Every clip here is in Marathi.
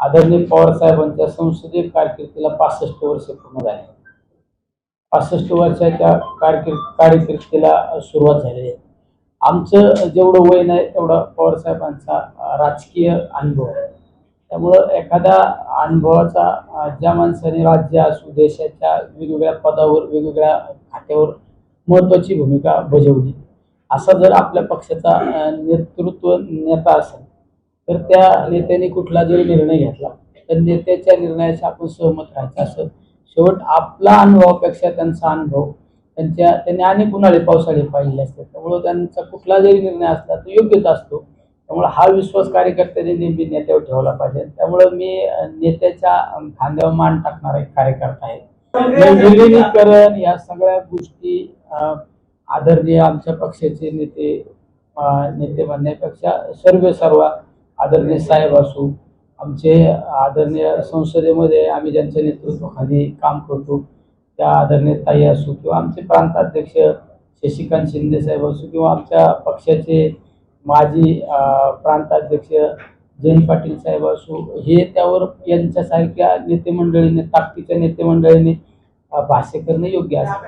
आदरणीय पवार साहेबांच्या संसदीय कारकिर्दीला 65 वर्ष पूर्ण झाली. 65 वर्षाच्या कारकिर्दीला सुरुवात झालेली आहे. आमचं जेवढं वय नाही तेवढा पवार साहेबांचा राजकीय अनुभव आहे. त्यामुळं एखाद्या अनुभवाचा ज्या माणसाने राज्य असू देशाच्या वेगवेगळ्या पदावर वेगवेगळ्या खात्यावर महत्त्वाची भूमिका बजावली, असा जर आपल्या पक्षाचा नेतृत्व नेता असेल तर त्या नेत्याने कुठला जरी निर्णय घेतला तर नेत्याच्या निर्णयाशी आपण सहमत राहायचं असं. शेवट आपला अनुभवापेक्षा त्यांचा अनुभव त्यांनी अनेक उन्हाळे पावसाळे पाहिले असतात. त्यामुळं त्यांचा कुठला जरी निर्णय असला तो योग्यच असतो. त्यामुळे हा विश्वास कार्यकर्त्यांनी नेहमी नेत्यावर ठेवला पाहिजे. त्यामुळं मी नेत्याच्या खांद्यावर मान टाकणारा एक कार्यकर्ता आहे. विलीनीकरण या सगळ्या गोष्टी आदरणीय आमच्या पक्षाचे नेते म्हणण्यापेक्षा सर्व आदरणीय साहेब असू, आमचे आदरणीय संसदेमध्ये आम्ही ज्यांच्या नेतृत्वाखाली काम करतो त्या आदरणीय ताई असू किंवा आमचे प्रांताध्यक्ष शशिकांत शिंदे साहेब असू किंवा आमच्या पक्षाचे माजी प्रांताध्यक्ष जयंत पाटील साहेब असू, हे त्यावर यांच्यासारख्या नेतेमंडळीने ताकदीच्या नेतेमंडळीने भाष्य करणे योग्य असते.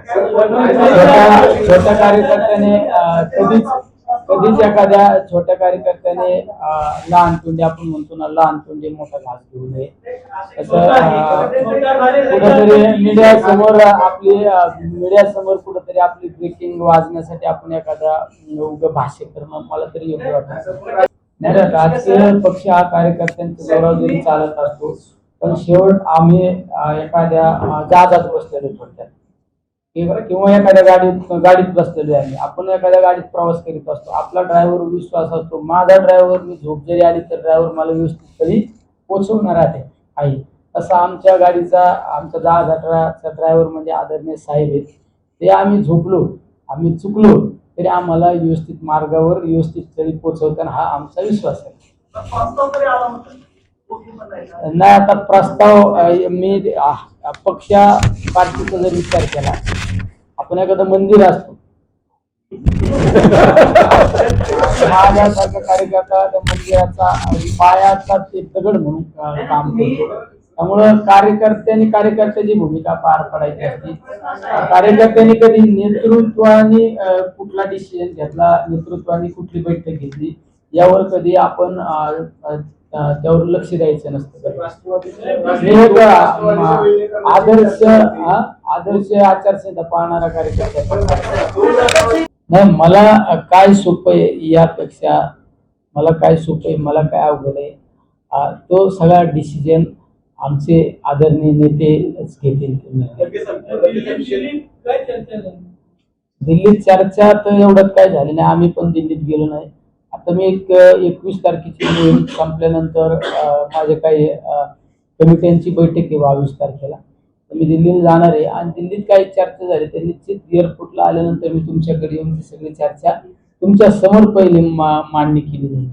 छोट्या कार्यकर्त्याने कधीच एखाद्या छोट्या कार्यकर्त्याने लहान तोंडी, आपण म्हणतो ना लहान तोंडी मोठा घास घेऊ नये. कुठेतरी मीडियासमोर कुठेतरी आपली ब्रेकिंग वाजण्यासाठी आपण एखादा उभं भाष्य करणं मला तरी योग्य वाटतं नाही. राजकीय पक्ष हा कार्यकर्त्यांच्या जोरावर जरी चालत असतो पण शेवट आम्ही एखाद्या जहाजात बसलेलो थोडक्यात किंवा एखाद्या गाडीत बसलेलो आहे. आपण एखाद्या गाडीत प्रवास करीत असतो, आपला ड्रायव्हर विश्वास असतो, माझा ड्रायव्हर मी झोप जरी आली तर ड्रायव्हर मला व्यवस्थित तरी पोहोचवणार आहे. तसा आमच्या गाडीचा आमच्या जहाजाचा ड्रायव्हर म्हणजे आदरणीय साहेब आहेत. ते आम्ही झोपलो, आम्ही चुकलो तरी आम्हाला व्यवस्थित मार्गावर व्यवस्थित तरी पोहोचवताना हा आमचा विश्वास आहे. नाही, आता प्रस्ताव मी पक्ष पार्टीचा जर विचार केला, आपण एखादं मंदिर असतो, माझ्यासारखा कार्यकर्ता त्या मंदिराचा पायाचा ते दगड म्हणून काम करतो. त्यामुळं कार्यकर्त्याची भूमिका पार पडायची असते. कार्यकर्त्यांनी कधी नेतृत्वाने कुठला डिसिजन घेतला, नेतृत्वाने कुठली बैठक घेतली यावर कधी आपण त्यावर लक्ष द्यायचं नसतं. आदर्श आचारसंहिता पाळणारा कार्यकर्ता नाही. मला काय सोपं आहे यापेक्षा मला काय सोपं आहे, मला काय अवघड आहे, तो सगळा डिसिजन आमचे आदरणीय नेतेच घेतील. दिल्लीत चर्चा तर एवढं काय झाली नाही, आम्ही पण दिल्लीत गेलो नाही. आता मी 21 तारखेची मोहीम संपल्यानंतर माझे काही कमिट्यांची बैठक आहे 22 तारखेला, तर मी दिल्लीला जाणार आहे आणि दिल्लीत काही चर्चा झाली तर निश्चित एअरपोर्टला आल्यानंतर मी तुमच्याकडे येऊन ती सगळी चर्चा तुमच्या समोर पहिली मांडणी केली जाईल.